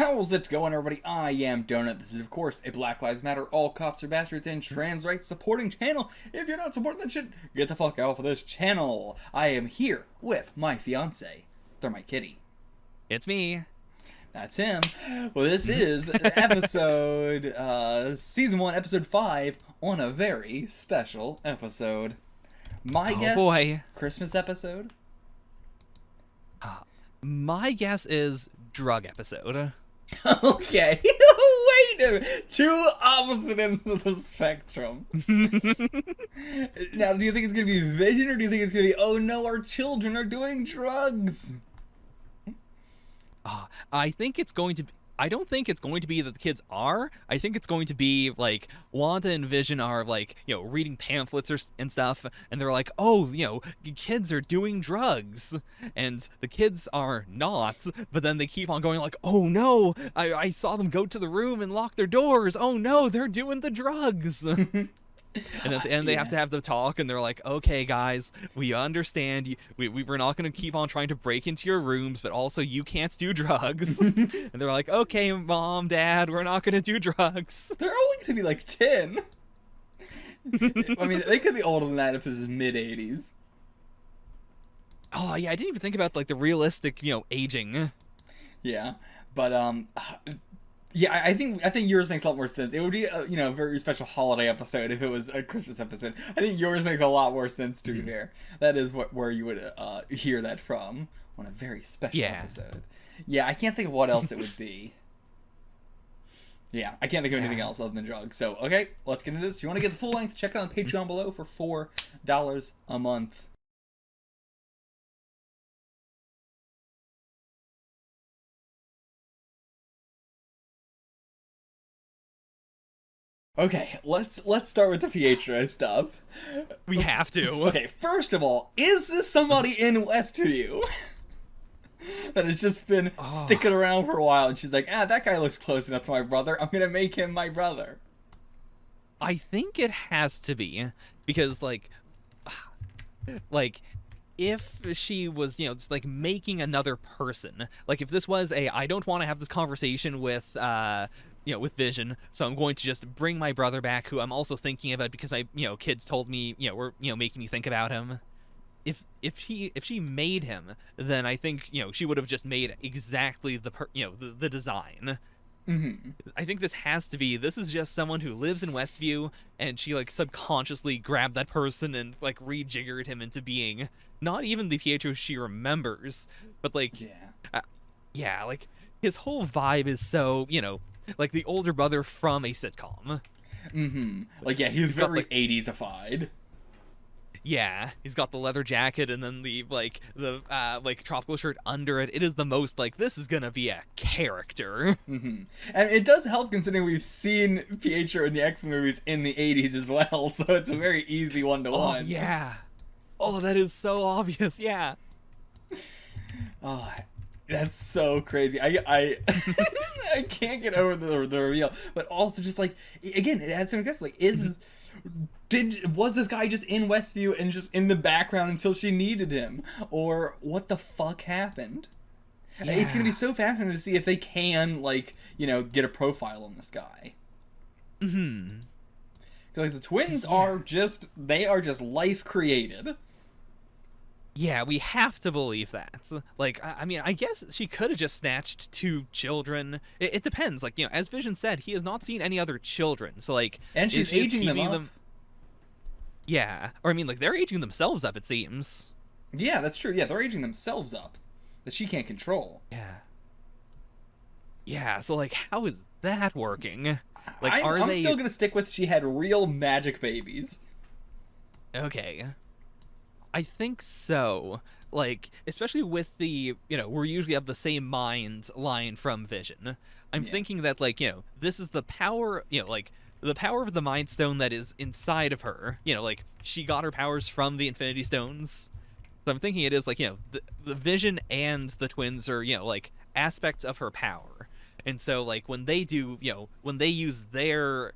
How's it going, everybody? I am Donut. This is, of course, a Black Lives Matter, all cops are bastards, and trans rights supporting channel. If you're not supporting that shit, get the fuck out of this channel. I am here with my fiance. They're my kitty. It's me. That's him. Well, this is episode, season 1, episode 5, on a very special episode. My guess, boy. Christmas episode? My guess is drug episode. Okay. Wait a minute. Two opposite ends of the spectrum. Now, do you think it's going to be Vision, or do you think it's going to be, oh no, our children are doing drugs? I think it's going to be... I don't think it's going to be that the kids are. I think it's going to be, like, Wanda and Vision are, like, you know, reading pamphlets and stuff, and they're like, oh, you know, kids are doing drugs, and the kids are not, but then they keep on going like, oh no, I saw them go to the room and lock their doors, oh no, they're doing the drugs. And at the end, they have to have the talk, and they're like, okay, guys, we understand. We're not going to keep on trying to break into your rooms, but also you can't do drugs. And they're like, okay, Mom, Dad, we're not going to do drugs. They're only going to be like 10. I mean, they could be older than that if this is mid-80s. Oh, yeah, I didn't even think about, like, the realistic, you know, aging. Yeah, but, yeah, I think yours makes a lot more sense. It would be a, you know, a very special holiday episode if it was a Christmas episode. I think yours makes a lot more sense, to be fair. That is where you would hear that from, on a very special episode. Yeah, I can't think of what else it would be. Yeah, I can't think of anything else other than drugs. So, okay, let's get into this. If you want to get the full length, check out the Patreon below for $4 a month. Okay, let's start with the Pietro stuff. We have to. Okay, first of all, is this somebody in Westview that has just been sticking around for a while, and she's like, that guy looks close enough to my brother, I'm gonna make him my brother? I think it has to be, because, like, if she was, you know, just, like, making another person, like, if this was I don't want to have this conversation with, you know, with Vision, so I'm going to just bring my brother back, who I'm also thinking about because my, you know, kids told me, you know, were, you know, making me think about him. If she made him, then I think, you know, she would have just made exactly the design. Mm-hmm. I think this is just someone who lives in Westview, and she, like, subconsciously grabbed that person and, like, rejiggered him into being not even the Pietro she remembers, but, like, like, his whole vibe is so, you know, like the older brother from a sitcom. Mm-hmm. Like, yeah, he's very, like, 80s-ified. Yeah, he's got the leather jacket and then the tropical shirt under it. It is the most, like, this is gonna be a character. Mm-hmm. And it does help considering we've seen Pietro in the X-Men movies in the 80s as well, so it's a very easy one-to-one. Oh, yeah. Oh, that is so obvious, yeah. Oh, that's so crazy. I I can't get over the reveal, but also just, like, again, it adds some guess. Like, was this guy just in Westview and just in the background until she needed him, or what the fuck happened? Yeah. It's gonna be so fascinating to see if they can, like, you know, get a profile on this guy. Mm-hmm. Because, like, the twins are just life created. Yeah, we have to believe that. Like, I mean, I guess she could have just snatched 2 children. It depends. Like, you know, as Vision said, he has not seen any other children. So, like... And she's aging them up. Yeah. Or, I mean, like, they're aging themselves up, it seems. Yeah, that's true. Yeah, they're aging themselves up. That she can't control. Yeah. Yeah, so, like, how is that working? Like, I'm still gonna stick with she had real magic babies. Okay. I think so. Like, especially with the, you know, we usually have the same mind line from Vision. I'm thinking that, like, you know, this is the power, you know, like, the power of the Mind Stone that is inside of her. You know, like, she got her powers from the Infinity Stones. So I'm thinking it is, like, you know, the Vision and the twins are, you know, like, aspects of her power. And so, like, when they do, you know, when they use their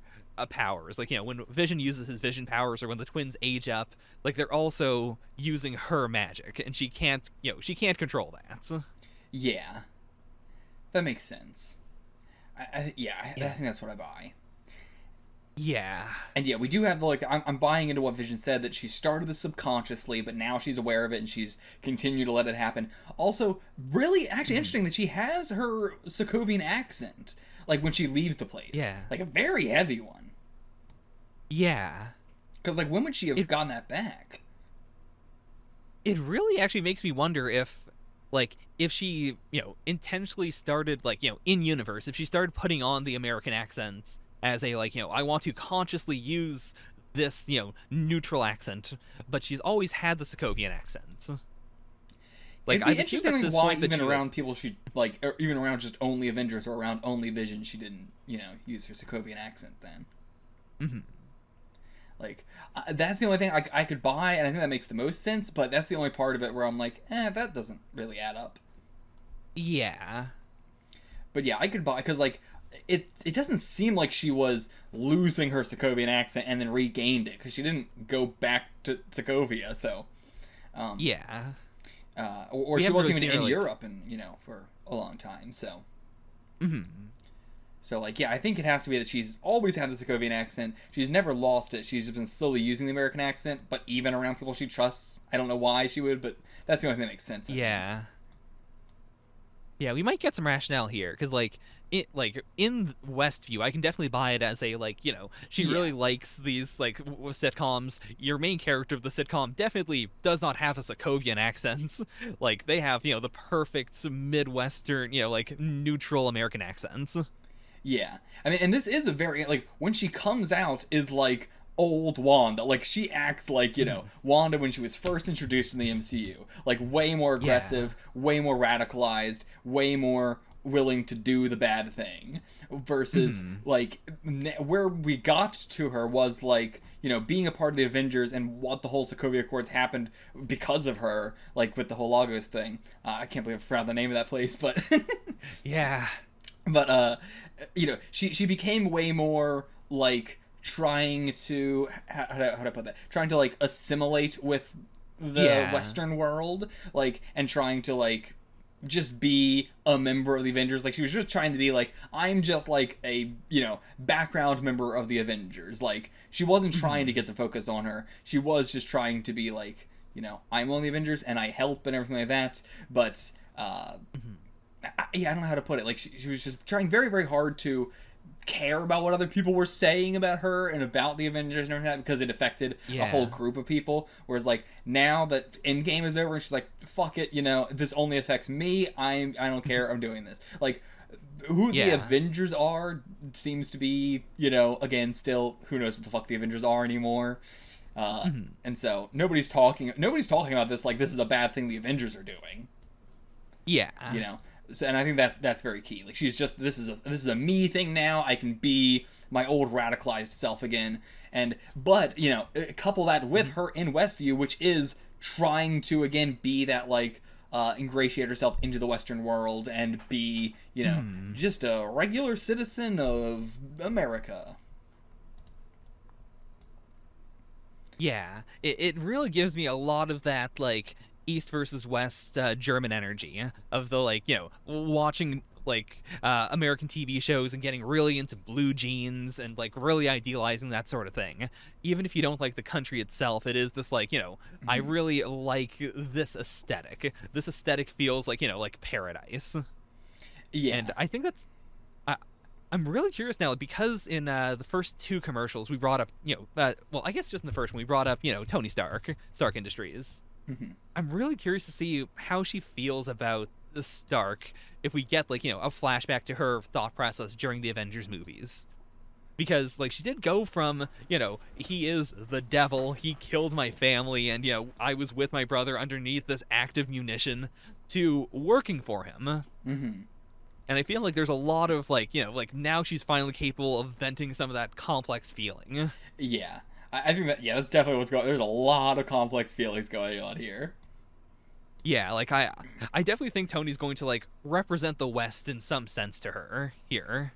powers, like, you know, when Vision uses his vision powers, or when the twins age up, like, they're also using her magic, and she can't, you know, she can't control that. Yeah, that makes sense. I think that's what I buy. Yeah. And yeah, we do have like I'm buying into what Vision said, that she started this subconsciously, but now she's aware of it and she's continued to let it happen. Also, really actually interesting that she has her Sokovian accent, like when she leaves the place. Yeah. Like a very heavy one. Yeah. Because like when would she have gotten that back? It really actually makes me wonder if she, intentionally started, in universe, if she started putting on the American accent as a, I want to consciously use this, neutral accent, but she's always had the Sokovian accent. Like, it'd be interesting at this why point that even she, around people she, like, or even around just only Avengers or around only Vision, she didn't, use her Sokovian accent then. Mm-hmm. Like, that's the only thing I could buy, and I think that makes the most sense, but that's the only part of it where I'm like, that doesn't really add up. Yeah. But yeah, I could buy, because, like, it doesn't seem like she was losing her Sokovian accent and then regained it, because she didn't go back to Sokovia, so... yeah. Or she wasn't even in Europe, and for a long time, so... Mm-hmm. So, like, yeah, I think it has to be that she's always had the Sokovian accent. She's never lost it. She's been slowly using the American accent, but even around people she trusts. I don't know why she would, but that's the only thing that makes sense. Yeah. Yeah, we might get some rationale here, because, in Westview, I can definitely buy it as a, she really likes these, sitcoms. Your main character of the sitcom definitely does not have a Sokovian accent. They have, the perfect Midwestern, neutral American accents. Yeah. I mean, and this is a very, when she comes out is, old Wanda. She acts like, Wanda when she was first introduced in the MCU. Way more aggressive, way more radicalized, way more willing to do the bad thing. Versus, where we got to her was, being a part of the Avengers and what the whole Sokovia Accords happened because of her, with the whole Lagos thing. I can't believe I forgot the name of that place, but... Yeah. But, she became way more, trying to... How do I put that? Trying to, assimilate with the Western world, and trying to, just be a member of the Avengers. She was just trying to be, I'm just, a, background member of the Avengers. She wasn't trying to get the focus on her. She was just trying to be, I'm on the Avengers, and I help, and everything like that. But, I don't know how to put it. She was just trying very, very hard to care about what other people were saying about her and about the Avengers and everything like that, because it affected a whole group of people. Whereas, now that Endgame is over, and she's like, fuck it, this only affects me. I don't care. I'm doing this. Who the Avengers are seems to be, again, still, who knows what the fuck the Avengers are anymore. And so nobody's talking about this like this is a bad thing the Avengers are doing. Yeah. So, and I think that's very key. She's just this is a me thing now. I can be my old radicalized self again. But couple that with her in Westview, which is trying to again be that ingratiate herself into the Western world and be just a regular citizen of America. Yeah, it really gives me a lot of that East versus West German energy of the watching American TV shows and getting really into blue jeans and really idealizing that sort of thing. Even if you don't like the country itself, it is this I really like this aesthetic. This aesthetic feels like paradise. Yeah, and I think that's. I'm really curious now because in the first two commercials we brought up I guess just in the first one we brought up Tony Stark Industries. I'm really curious to see how she feels about Stark if we get a flashback to her thought process during the Avengers movies, because she did go from he is the devil, he killed my family, and I was with my brother underneath this active munition, to working for him. And I feel like there's a lot of now she's finally capable of venting some of that complex feeling. Yeah, I think that's definitely what's going on. There's a lot of complex feelings going on here. Yeah, I definitely think Tony's going to represent the West in some sense to her here.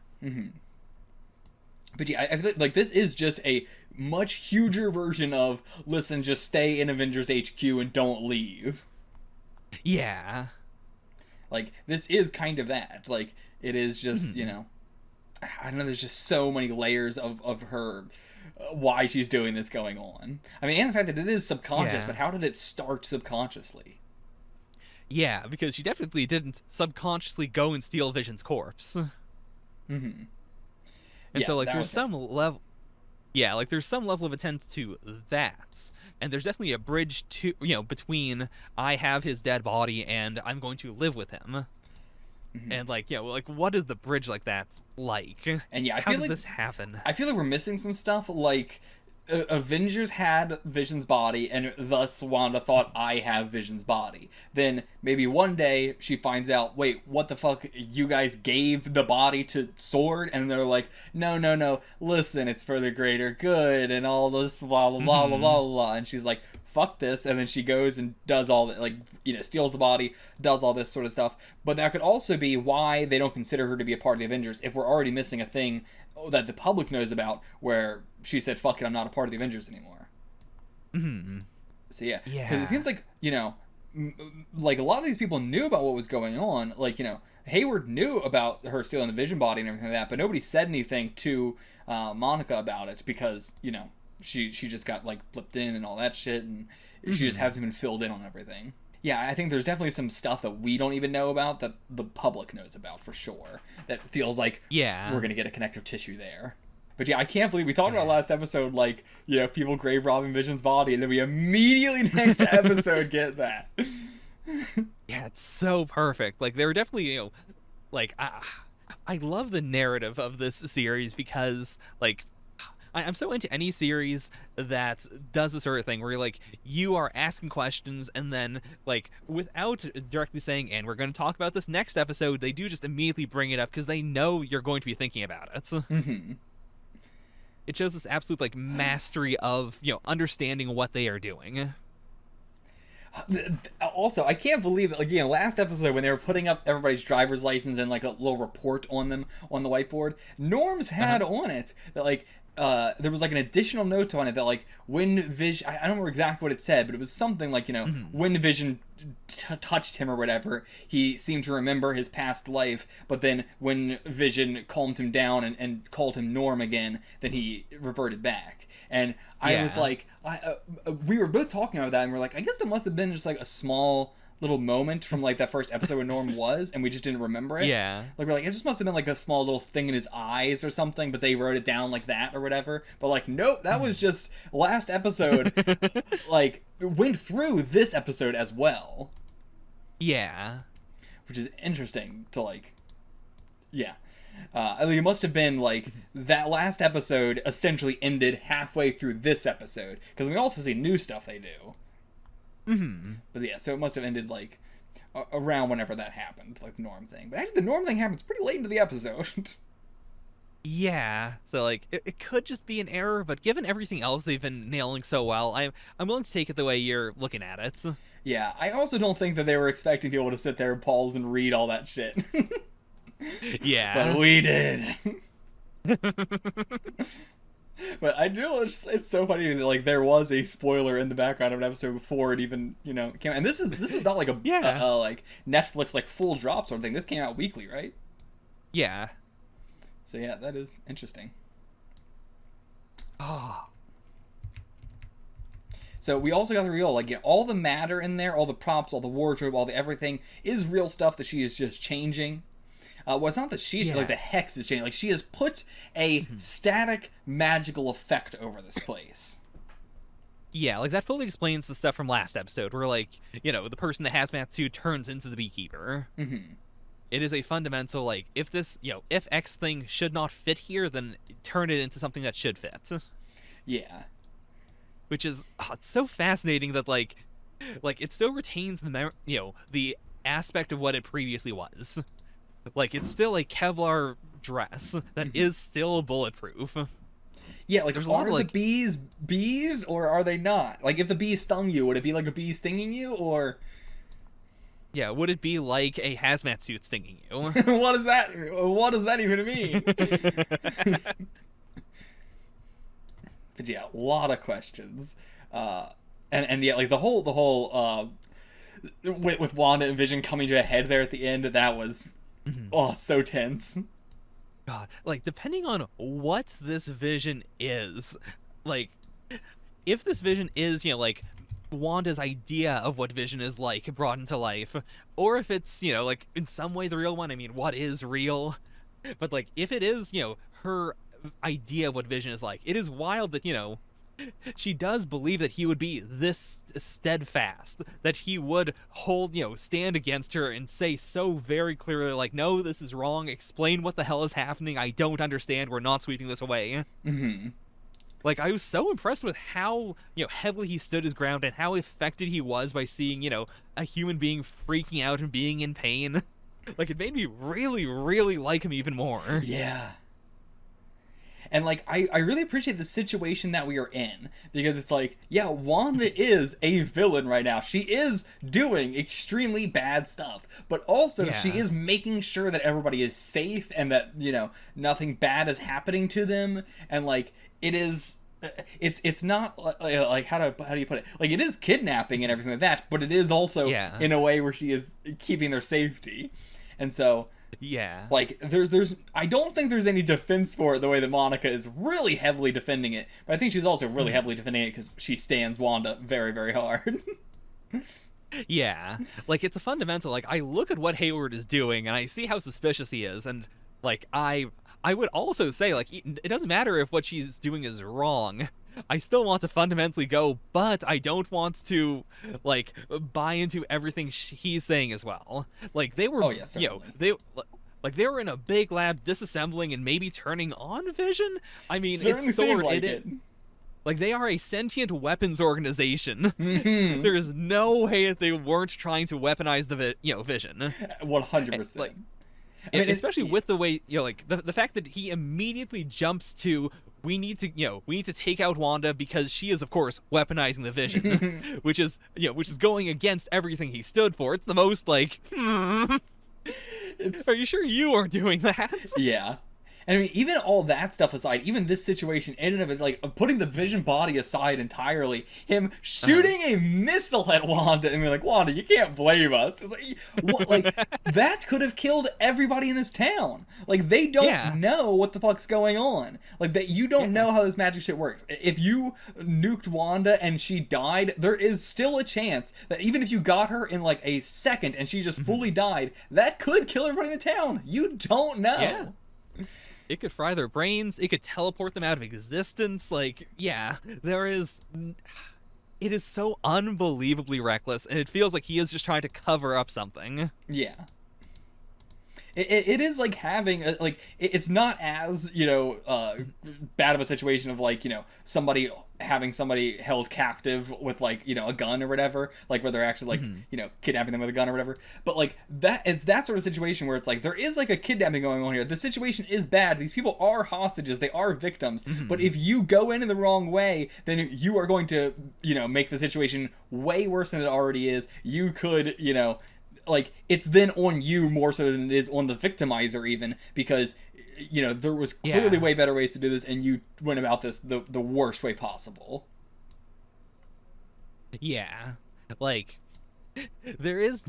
But yeah, I feel like this is just a much huger version of listen, just stay in Avengers HQ and don't leave. Yeah. This is kind of that. It is just, I don't know, there's just so many layers of her, why she's doing this going on. I mean, and the fact that it is subconscious, but how did it start subconsciously? Yeah, because she definitely didn't subconsciously go and steal Vision's corpse. Mm-hmm. And so, like, there's some level... Yeah, like, there's some level of attempt to that. And there's definitely a bridge to, between I have his dead body and I'm going to live with him. Mm-hmm. And, like, like, what is the bridge like that like? And yeah, how did this happen? I feel like we're missing some stuff, like... Avengers had Vision's body, and thus Wanda thought, I have Vision's body. Then maybe one day she finds out, wait, what the fuck? You guys gave the body to Sword? And they're like, no, listen, it's for the greater good, and all this blah blah blah blah blah blah. And she's like, fuck this, and then she goes and does all that, like, steals the body, does all this sort of stuff. But that could also be why they don't consider her to be a part of the Avengers, if we're already missing a thing that the public knows about, where she said, fuck it, I'm not a part of the Avengers anymore. Mm-hmm. So yeah, because it seems like, like, a lot of these people knew about what was going on. Like, Hayward knew about her stealing the Vision body and everything like that, but nobody said anything to Monica about it, because, she just got, like, blipped in and all that shit, and she just hasn't been filled in on everything. Yeah, I think there's definitely some stuff that we don't even know about that the public knows about for sure. That feels like we're going to get a connective tissue there. But yeah, I can't believe we talked about last episode, like, people grave robbing Vision's body, and then we immediately next episode get that. Yeah, it's so perfect. Like, they were definitely, like, I love the narrative of this series because, like, I'm so into any series that does this sort of thing where you're like, you are asking questions and then, like, without directly saying, and we're going to talk about this next episode, they do just immediately bring it up because they know you're going to be thinking about it. Mm-hmm. It shows this absolute, like, mastery of, understanding what they are doing. Also, I can't believe that, like, last episode when they were putting up everybody's driver's license and, like, a little report on them on the whiteboard, Norm's had on it that, like, there was, like, an additional note on it that, like, when Vision... I don't remember exactly what it said, but it was something like, when Vision touched him or whatever, he seemed to remember his past life, but then when Vision calmed him down and called him Norm again, then he reverted back. And I was like... we were both talking about that, and we're like, I guess there must have been just, like, a small... little moment from, like, that first episode where Norm was, and we just didn't remember it. Yeah. Like, we're like, it just must have been, like, a small little thing in his eyes or something, but they wrote it down like that or whatever. But, like, nope, that was just last episode, like, went through this episode as well. Yeah. Which is interesting to, like, yeah. I mean, it must have been, like, that last episode essentially ended halfway through this episode, because we also see new stuff they do. Mm-hmm. But yeah, so it must have ended, like, around whenever that happened, like the Norm thing. But actually, the Norm thing happens pretty late into the episode. Yeah, so, like, it could just be an error, but given everything else they've been nailing so well, I'm willing to take it the way you're looking at it. Yeah, I also don't think that they were expecting people to sit there and pause and read all that shit. Yeah. But we did. But I do, it's so funny that, like, there was a spoiler in the background of an episode before it even, came out. And this was not like a like, Netflix, like, full drop sort of thing. This came out weekly, right? Yeah. So yeah, that is interesting. Oh. So we also got the real, like, all the matter in there, all the props, all the wardrobe, all the everything is real stuff that she is just changing. Well, it's not that she's, like, the hex is changing. Like, she has put a static magical effect over this place. Yeah, like, that fully explains the stuff from last episode, where, like, the person in the hazmat suit turns into the beekeeper. Mm-hmm. It is a fundamental, like, if this, if X thing should not fit here, then turn it into something that should fit. Yeah. Which is, it's so fascinating that, like, it still retains the, the aspect of what it previously was. Like, it's still a Kevlar dress that is still bulletproof. Yeah, like, there's are the bees, or are they not? Like, if the bee stung you, would it be like a bee stinging you, or... Yeah, would it be like a hazmat suit stinging you? What does that even mean? But yeah, a lot of questions. And yeah, like, the whole with Wanda and Vision coming to a head there at the end, that was... Oh, so tense. God, like, depending on what this vision is, like, if this vision is, like, Wanda's idea of what Vision is like brought into life, or if it's, like, in some way the real one. I mean, what is real? But, like, if it is, her idea of what Vision is like, it is wild that, she does believe that he would be this steadfast, that he would stand against her and say so very clearly, like, no, this is wrong, explain what the hell is happening, I don't understand, we're not sweeping this away. Mm-hmm. Like, I was so impressed with how, heavily he stood his ground and how affected he was by seeing, a human being freaking out and being in pain. Like, it made me really, really like him even more. Yeah. And, like, I really appreciate the situation that we are in. Because it's like, yeah, Wanda is a villain right now. She is doing extremely bad stuff. But also, she is making sure that everybody is safe and that, nothing bad is happening to them. And, like, it is... It's not like how do you put it, like, it is kidnapping and everything like that, but it is also in a way where she is keeping their safety. And so like there's I don't think there's any defense for it the way that Monica is really heavily defending it, but I think she's also really heavily defending it because she stands Wanda very, very hard. Yeah, like, it's a fundamental, like, I look at what Hayward is doing and I see how suspicious he is, and, like, I would also say, like, it doesn't matter if what she's doing is wrong. I still want to fundamentally go, but I don't want to, like, buy into everything he's saying as well. Like, they were, they were in a big lab disassembling and maybe turning on Vision. I mean, certainly it's seemed like it. Like, they are a sentient weapons organization. Mm-hmm. There is no way that they weren't trying to weaponize the Vision. 100%. Like, I mean, especially with the way, like, the fact that he immediately jumps to, we need to take out Wanda because she is, of course, weaponizing the Vision, which is going against everything he stood for. It's the most, like, are you sure you aren't doing that? Yeah. And I mean, even all that stuff aside, even this situation in and of it, like, putting the Vision body aside entirely, him shooting a missile at Wanda and being like, Wanda, you can't blame us. It's like, that could have killed everybody in this town. Like, they don't know what the fuck's going on. Like, that you don't know how this magic shit works. If you nuked Wanda and she died, there is still a chance that even if you got her in, like, a second and she just fully died, that could kill everybody in the town. You don't know. Yeah. It could fry their brains. It could teleport them out of existence. Like, it is so unbelievably reckless, and it feels like he is just trying to cover up something. Yeah. It is like having it's not as bad of a situation of, like, somebody having somebody held captive with, like, a gun or whatever, like, where they're actually, like, kidnapping them with a gun or whatever. But, like, it's that sort of situation where it's like there is, like, a kidnapping going on here. The situation is bad. These people are hostages. They are victims. But if you go in the wrong way, then you are going to make the situation way worse than it already is. You could like, it's then on you more so than it is on the victimizer, even, because there was clearly way better ways to do this, and you went about this the worst way possible. Yeah, like, there's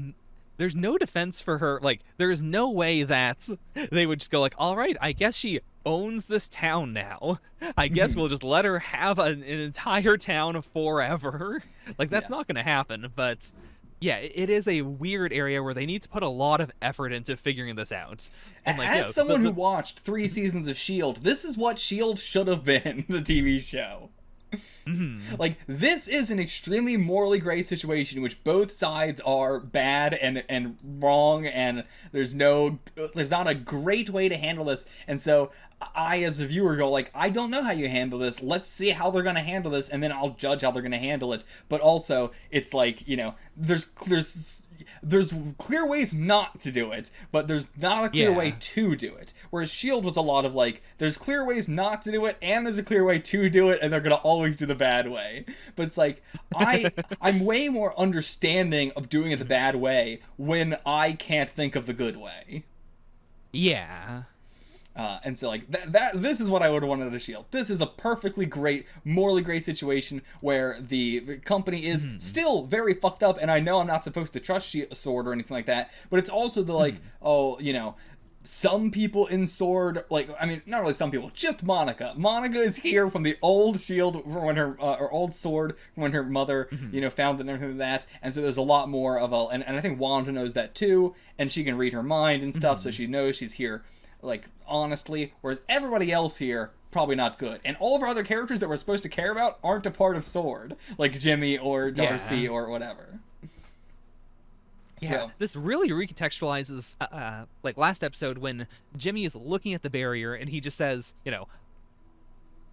no defense for her. Like, there is no way that they would just go, like, all right, I guess she owns this town now. I guess we'll just let her have an entire town forever. Like, that's not gonna happen. But yeah, it is a weird area where they need to put a lot of effort into figuring this out. And, like, as someone who watched 3 seasons of S.H.I.E.L.D., this is what S.H.I.E.L.D. should have been, the TV show. Like, this is an extremely morally gray situation in which both sides are bad and wrong, and there's not a great way to handle this. And so I, as a viewer, go, like, I don't know how you handle this. Let's see how they're going to handle this, and then I'll judge how they're going to handle it. But also, it's like, there's clear ways not to do it, but there's not a clear way to do it. Whereas S.H.I.E.L.D. was a lot of, like, there's clear ways not to do it, and there's a clear way to do it, and they're gonna always do the bad way. But it's like, I'm way more understanding of doing it the bad way when I can't think of the good way. Yeah. And so, like, this is what I would have wanted out of S.H.I.E.L.D. This is a perfectly great, morally great situation where the company is still very fucked up, and I know I'm not supposed to trust S.W.O.R.D. or anything like that, but it's also the, like, some people in Sword, like, I mean, not really some people, just Monica. Monica is here from the old shield from when or old sword from when her mother, found it and everything like that. And so there's a lot more of and I think Wanda knows that too, and she can read her mind and stuff, so she knows she's here, like, honestly. Whereas everybody else here, probably not good. And all of our other characters that we're supposed to care about aren't a part of Sword, like Jimmy or Darcy or whatever. Yeah, So. this really recontextualizes, like last episode when Jimmy is looking at the barrier and he just says,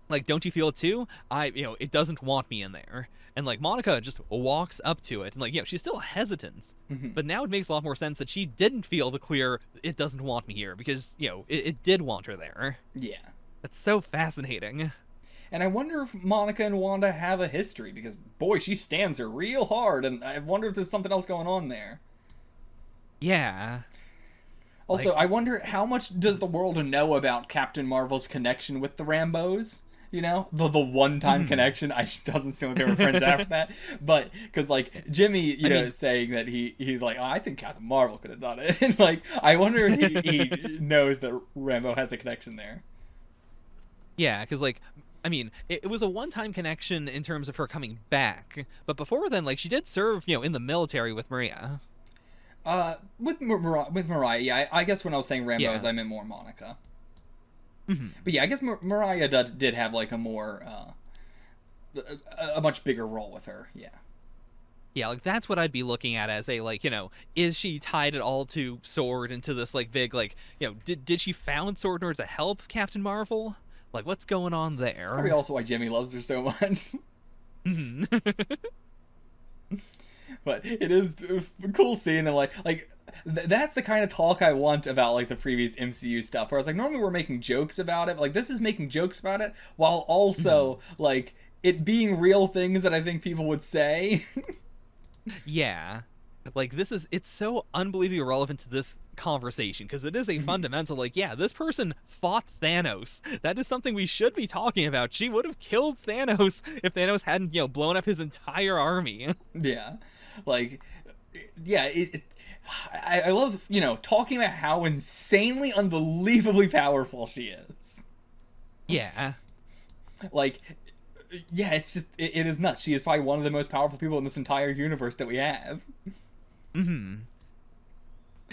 like, don't you feel it too? It doesn't want me in there. And, like, Monica just walks up to it and, like, she's still hesitant. But now it makes a lot more sense that she didn't feel the clear, it doesn't want me here, because, it did want her there. Yeah. That's so fascinating. And I wonder if Monica and Wanda have a history, because, boy, she stands her real hard, and I wonder if there's something else going on there. Yeah. Also, I wonder how much does the world know about Captain Marvel's connection with the Rambos? The one-time connection. Doesn't seem like they were friends after that. But, because, like, Jimmy, is saying that he's like, oh, I think Captain Marvel could have done it. And, like, I wonder if he knows that Rambo has a connection there. Yeah, because, like, I mean, it was a one-time connection in terms of her coming back. But before then, like, she did serve, in the military with Maria. With Mariah, yeah. I guess when I was saying Rambos, I meant more Monica. But yeah, I guess Mariah did have, like, a more, a much bigger role with her, yeah. Yeah, like, that's what I'd be looking at as a, like, is she tied at all to Sword into this, like, big, like, did she found Sword in order to help Captain Marvel? Like, what's going on there? Probably also why Jimmy loves her so much. But it is a cool scene, and like that's the kind of talk I want about, like, the previous MCU stuff, where I was like, normally we're making jokes about it, but, like, this is making jokes about it while also like it being real things that I think people would say. Yeah, like, it's so unbelievably relevant to this conversation, because it is a fundamental, like, yeah, this person fought Thanos. That is something we should be talking about. She would have killed Thanos if Thanos hadn't, blown up his entire army. Yeah. Like, yeah, I love, talking about how insanely, unbelievably powerful she is. Yeah. Like, yeah, it's just, it is nuts. She is probably one of the most powerful people in this entire universe that we have. And,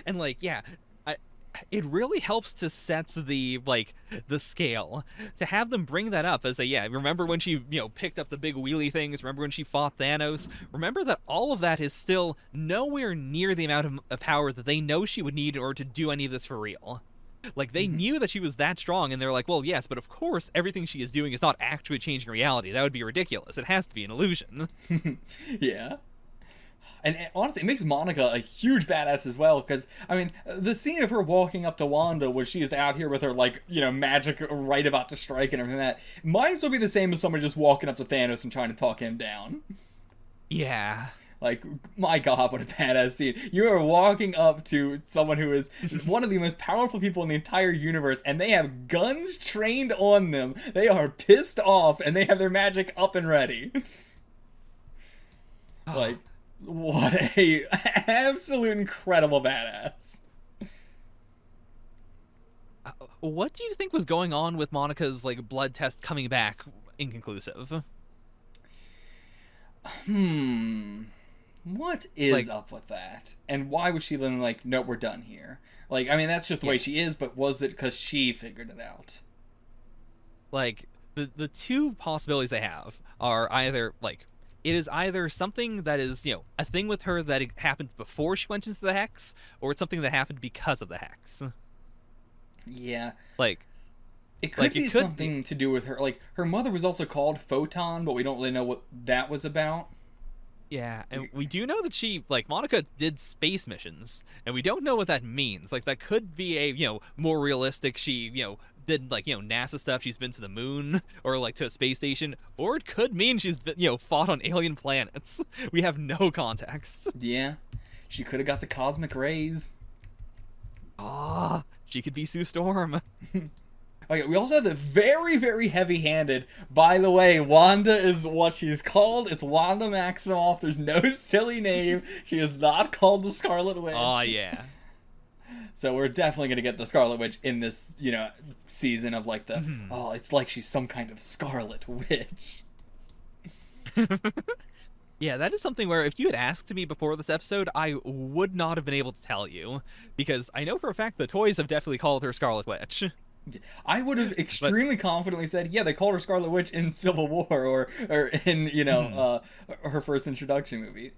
like, yeah, it really helps to set the, like, the scale. To have them bring that up as remember when she, picked up the big wheelie things? Remember when she fought Thanos? Remember that all of that is still nowhere near the amount of power that they know she would need in order to do any of this for real. Like, they knew that she was that strong, and they're like, well, yes, but of course everything she is doing is not actually changing reality. That would be ridiculous. It has to be an illusion. Yeah. And honestly, it makes Monica a huge badass as well, because, I mean, the scene of her walking up to Wanda when she is out here with her, like, magic right about to strike and everything like that, might as well be the same as somebody just walking up to Thanos and trying to talk him down. Yeah. Like, my god, what a badass scene. You are walking up to someone who is one of the most powerful people in the entire universe, and they have guns trained on them. They are pissed off, and they have their magic up and ready. Like, what a absolute incredible badass. What do you think was going on with Monica's, like, blood test coming back inconclusive? What is up with that? And why was she then like, no, we're done here? Like, I mean, that's just the way she is, but was it because she figured it out? Like, the two possibilities I have are either, like, it is either something that is, a thing with her that happened before she went into the Hex, or it's something that happened because of the Hex. Yeah. Like, it could be something to do with her. Like, her mother was also called Photon, but we don't really know what that was about. Yeah, and we do know that she, like, Monica did space missions, and we don't know what that means. Like, that could be a, more realistic, she, did, like, NASA stuff, she's been to the moon, or, like, to a space station, or it could mean she's been, fought on alien planets. We have no context. Yeah, she could have got the cosmic rays. She could be Sue Storm. Okay, we also have the very, very heavy-handed, by the way, Wanda is what she's called. It's Wanda Maximoff. There's no silly name. She is not called the Scarlet Witch. Oh, yeah. So we're definitely gonna get the Scarlet Witch in this, season of like the oh, it's like she's some kind of Scarlet Witch. Yeah, that is something where if you had asked me before this episode, I would not have been able to tell you, because I know for a fact the toys have definitely called her Scarlet Witch. I would have extremely confidently said, yeah, they called her Scarlet Witch in Civil War or in, her first introduction movie.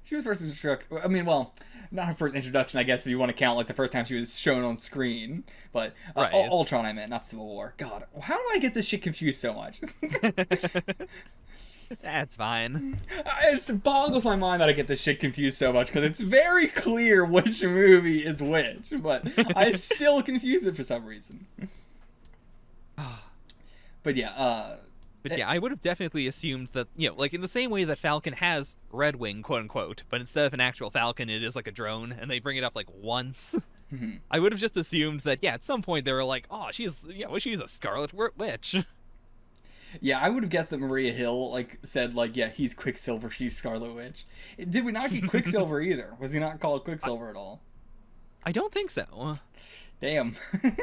She was first introduction. I mean, well, not her first introduction, I guess, if you want to count like the first time she was shown on screen. But right. Ultron, I meant, not Civil War. God, how do I get this shit confused so much? That's fine. It boggles my mind that I get this shit confused so much, because it's very clear which movie is which, but I still confuse it for some reason. But yeah, I would have definitely assumed that, like in the same way that Falcon has Red Wing, quote unquote, but instead of an actual Falcon, it is like a drone, and they bring it up like once. I would have just assumed that, at some point they were like, oh, she's a Scarlet Witch. Yeah, I would have guessed that Maria Hill said he's Quicksilver, she's Scarlet Witch. Did we not get Quicksilver either? Was he not called Quicksilver at all? I don't think so. Damn. I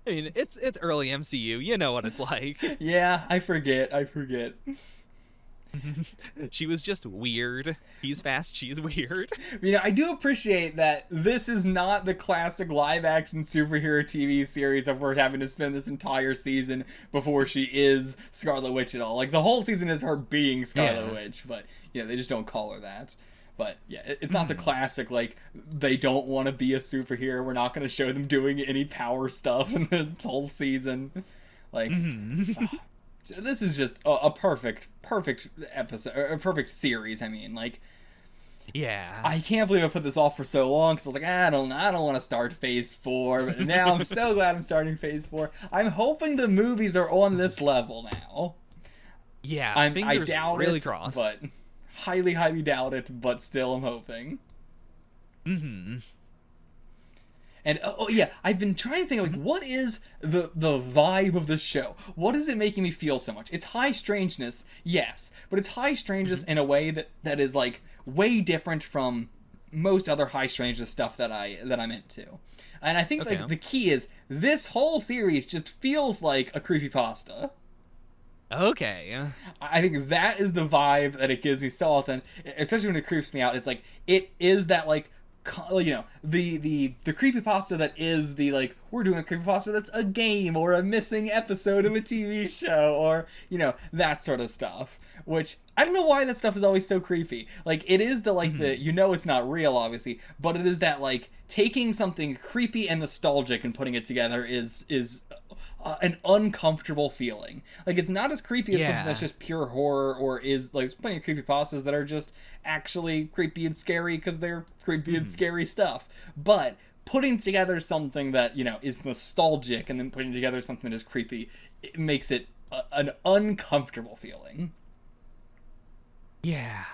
mean, it's early MCU. You know what it's like. Yeah, I forget. She was just weird. He's fast, she's weird. I do appreciate that this is not the classic live-action superhero TV series of we're having to spend this entire season before she is Scarlet Witch at all. Like, the whole season is her being Scarlet Witch, but, they just don't call her that. But, yeah, it's not the classic, they don't want to be a superhero, we're not going to show them doing any power stuff in the whole season. This is just a perfect episode, or a perfect series. I mean, yeah. I can't believe I put this off for so long, because I was like, I don't want to start Phase 4, but now I'm so glad I'm starting Phase 4. I'm hoping the movies are on this level now. Yeah, I doubt really it, crossed. But highly, highly doubt it, but still I'm hoping. And I've been trying to think what is the vibe of the show? What is it making me feel so much? It's high strangeness, yes, but it's high strangeness in a way that is way different from most other high strangeness stuff that I'm into. And I think the key is this whole series just feels like a creepypasta. Okay. I think that is the vibe that it gives me so often, especially when it creeps me out. It's it is that the creepypasta that is the we're doing a creepypasta that's a game or a missing episode of a TV show or that sort of stuff, which I don't know why that stuff is always so creepy. It is the the it's not real, obviously, but it is that taking something creepy and nostalgic and putting it together is an uncomfortable feeling. It's not as creepy as something that's just pure horror, or is there's plenty of creepypastas that are just actually creepy and scary because they're creepy and scary stuff. But putting together something that is nostalgic and then putting together something that is creepy, it makes it an uncomfortable feeling. Yeah,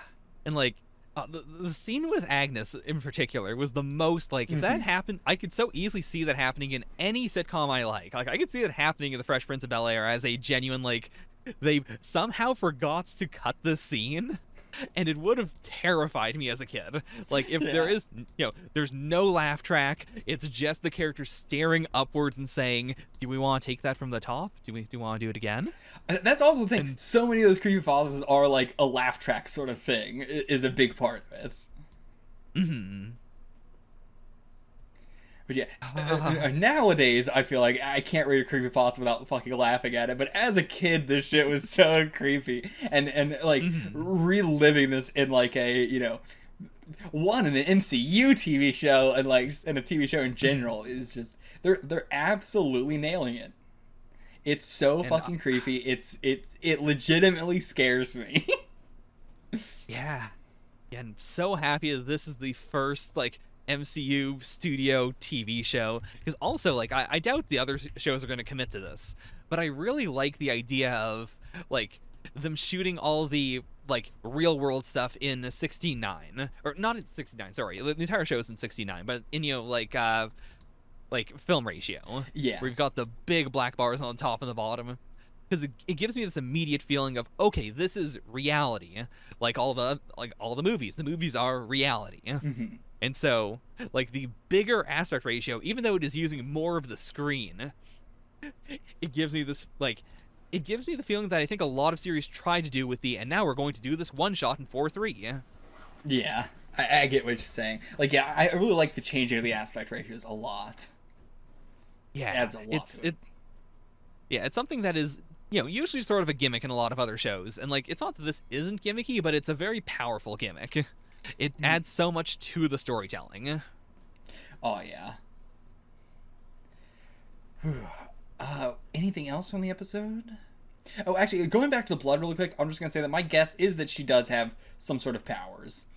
and the scene with Agnes in particular was the most if that happened, I could so easily see that happening in any sitcom I like. I could see it happening in The Fresh Prince of Bel-Air as a genuine they somehow forgot to cut the scene, and it would have terrified me as a kid. If there is, there's no laugh track, it's just the character staring upwards and saying, do we want to take that from the top? Do we want to do it again? That's also the thing. So many of those creepypastas are a laugh track sort of thing, is a big part of it. But yeah, nowadays I feel like I can't read a creepypasta without fucking laughing at it. But as a kid, this shit was so creepy, and reliving this in an MCU TV show and in a TV show in general is just they're absolutely nailing it. It's so fucking creepy. It legitimately scares me. Yeah, I'm so happy that this is the first MCU studio TV show, because also I doubt the other shows are going to commit to this, but I really like the idea of them shooting all the real world stuff in 16:9, or not in 16:9, sorry, the entire show is in 16:9, but in film ratio, yeah, where you've got the big black bars on the top and the bottom. because it gives me this immediate feeling of, okay, this is reality, like all the movies. The movies are reality. Mm-hmm. And so, like, the bigger aspect ratio, even though it is using more of the screen, it gives me this, like, it gives me the feeling that I think a lot of series try to do with the, and now we're going to do this one shot in 4:3. Yeah, I get what you're saying. Like, yeah, I really like the changing of the aspect ratios a lot. Yeah, It adds a lot to it. Yeah, it's something that is, usually sort of a gimmick in a lot of other shows. And, like, it's not that this isn't gimmicky, but it's a very powerful gimmick. It adds so much to the storytelling. Oh, yeah. Anything else from the episode? Oh, actually, going back to the blood really quick, I'm just going to say that my guess is that she does have some sort of powers.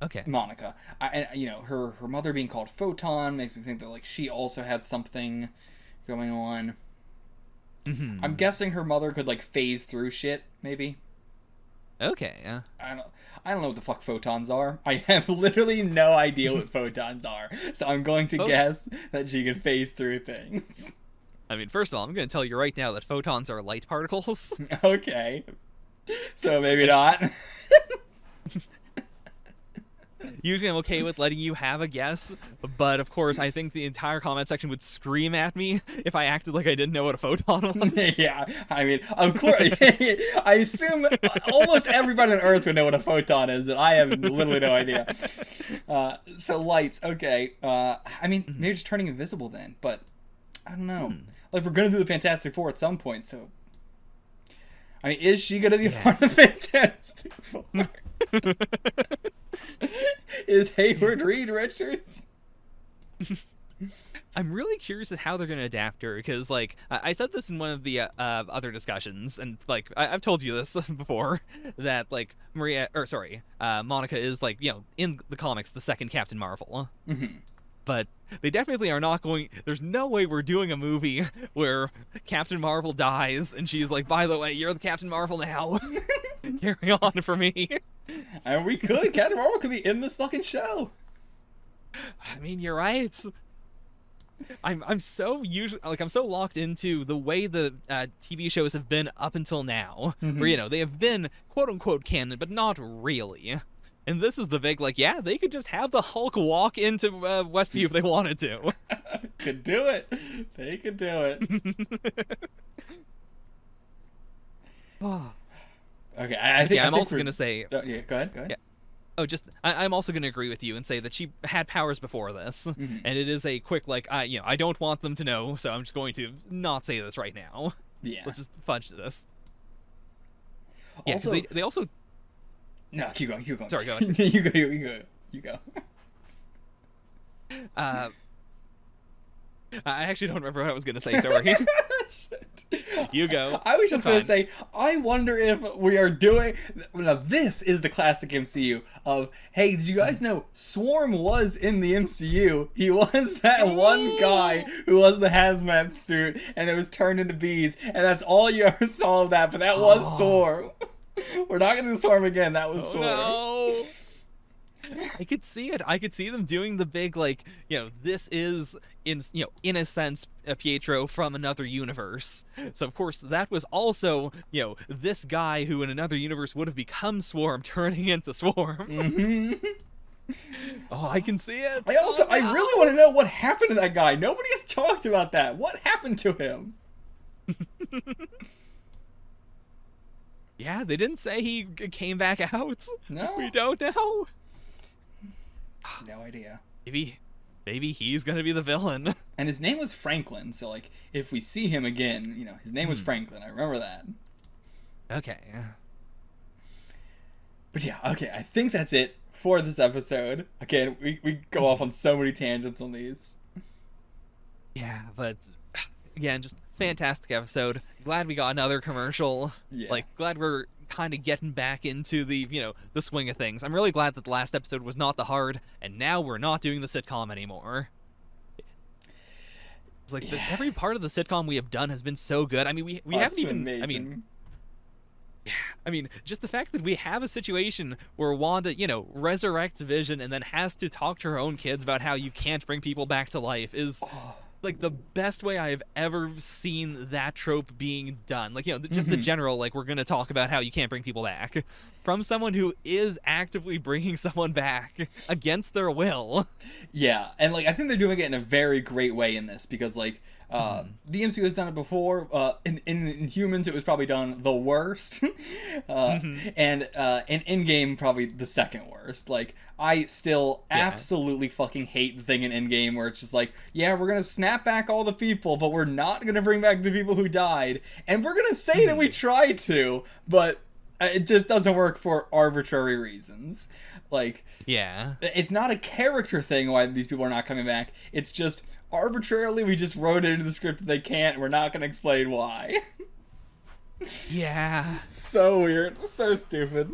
Okay. Monica. Her mother being called Photon makes me think that, like, she also had something going on. Mm-hmm. I'm guessing her mother could, like, phase through shit, maybe. Okay, yeah. I don't know what the fuck photons are. I have literally no idea what photons are. So I'm going to guess that she can phase through things. I mean, first of all, I'm going to tell you right now that photons are light particles. Okay. So maybe not. Usually I'm okay with letting you have a guess, but of course I think the entire comment section would scream at me if I acted like I didn't know what a photon was. Yeah, I mean, of course, I assume almost everybody on Earth would know what a photon is, and I have literally no idea. So lights, okay. I mean, maybe just turning invisible then, but I don't know. Like, we're going to do the Fantastic Four at some point, so... I mean, is she going to be part of the Fantastic Four? Is Hayward Reed Richards? I'm really curious at how they're going to adapt her, because, like, I said this in one of the other discussions, and, like, I've told you this before, that, like, Monica is, like, in the comics, the second Captain Marvel. Mm-hmm. But they definitely are not going... There's no way we're doing a movie where Captain Marvel dies, and she's like, by the way, you're the Captain Marvel now. Carry on for me. And we could. Captain Marvel could be in this fucking show. I mean, you're right. I'm so locked into the way the TV shows have been up until now, where they have been quote unquote canon, but not really. And this is the big, like, yeah, they could just have the Hulk walk into Westview if they wanted to. Could do it. They could do it. Okay, I think I'm also gonna say. Oh, yeah, go ahead. Yeah. Oh, I'm also gonna agree with you and say that she had powers before this, and it is a quick, like, I don't want them to know, so I'm just going to not say this right now. Yeah. Let's just fudge this. Yeah, Also, because they also. No, keep going. Sorry, go ahead. You go. I actually don't remember what I was gonna say. Sorry. You go. I was just going to say, I wonder if we are doing... Now, this is the classic MCU of, hey, did you guys know Swarm was in the MCU? He was that one guy who was the hazmat suit, and it was turned into bees, and that's all you ever saw of that, but that was Swarm. We're not going to do Swarm again. That was Swarm. No. I could see it. I could see them doing the big, like, this is, in a sense, Pietro from another universe. So, of course, that was also, this guy who in another universe would have become Swarm turning into Swarm. Mm-hmm. Oh, I can see it. I really want to know what happened to that guy. Nobody has talked about that. What happened to him? Yeah, they didn't say he came back out. No. We don't know. No idea. Maybe he's gonna be the villain. And his name was Franklin, so, like, if we see him again, his name was Franklin. I remember that. Okay. But yeah, okay, I think that's it for this episode. Again, we go off on so many tangents on these. Yeah, but again, just fantastic episode. Glad we got another commercial. Yeah. Like, glad we're kind of getting back into the, the swing of things. I'm really glad that the last episode was not the hard, and now we're not doing the sitcom anymore. It's like every part of the sitcom we have done has been so good. I mean, we haven't even. Amazing. I mean, just the fact that we have a situation where Wanda, resurrects Vision and then has to talk to her own kids about how you can't bring people back to life is like the best way I've ever seen that trope being done. Like, just the general, like, we're gonna talk about how you can't bring people back, from someone who is actively bringing someone back against their will. Yeah, and like I think they're doing it in a very great way in this because like the MCU has done it before. In Humans, it was probably done the worst, and in Endgame, probably the second worst. Like I still absolutely fucking hate the thing in Endgame where it's just like, yeah, we're gonna snap back all the people, but we're not gonna bring back the people who died, and we're gonna say that we tried to, but it just doesn't work for arbitrary reasons. Like, Yeah. it's not a character thing why these people are not coming back. It's just arbitrarily we just wrote it into the script that they can't, and we're not going to explain why. Yeah. So weird. So stupid.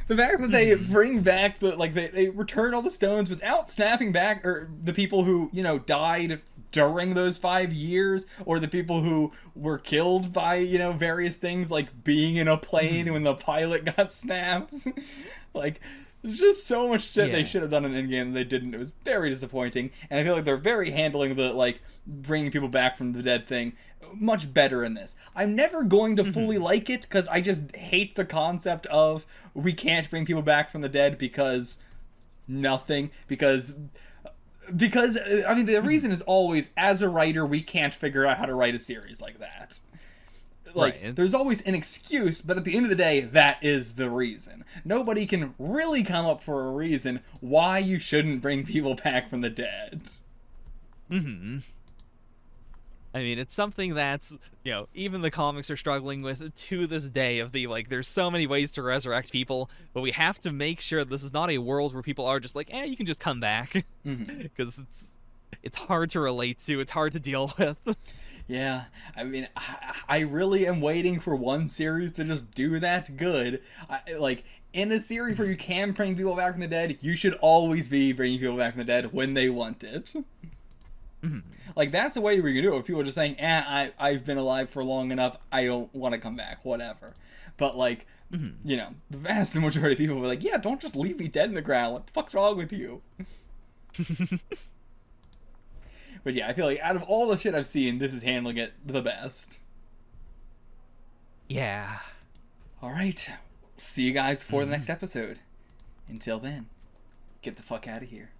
The fact that they bring back they return all the stones without snapping back or the people who, died during those 5 years, or the people who were killed by, various things like being in a plane when the pilot got snapped. Like, there's just so much shit they should have done in Endgame and they didn't. It was very disappointing, and I feel like they're very handling the, like, bringing people back from the dead thing much better in this. I'm never going to fully like it, because I just hate the concept of we can't bring people back from the dead because nothing, because I mean, the reason is always, as a writer, we can't figure out how to write a series like that. Like, Right. there's always an excuse, but at the end of the day, that is the reason. Nobody can really come up for a reason why you shouldn't bring people back from the dead. I mean, it's something that's, even the comics are struggling with to this day, of the, like, there's so many ways to resurrect people, but we have to make sure this is not a world where people are just like, you can just come back. Because it's hard to relate to, it's hard to deal with. Yeah, I mean, I really am waiting for one series to just do that good. Like, in a series where you can bring people back from the dead, you should always be bringing people back from the dead when they want it. Like, that's a way we can do it. If people are just saying, I've been alive for long enough, I don't want to come back, whatever. But, like, the vast majority of people will be like, yeah, don't just leave me dead in the ground. What the fuck's wrong with you? But yeah, I feel like out of all the shit I've seen, this is handling it the best. Yeah. Alright, see you guys for the next episode. Until then, get the fuck out of here.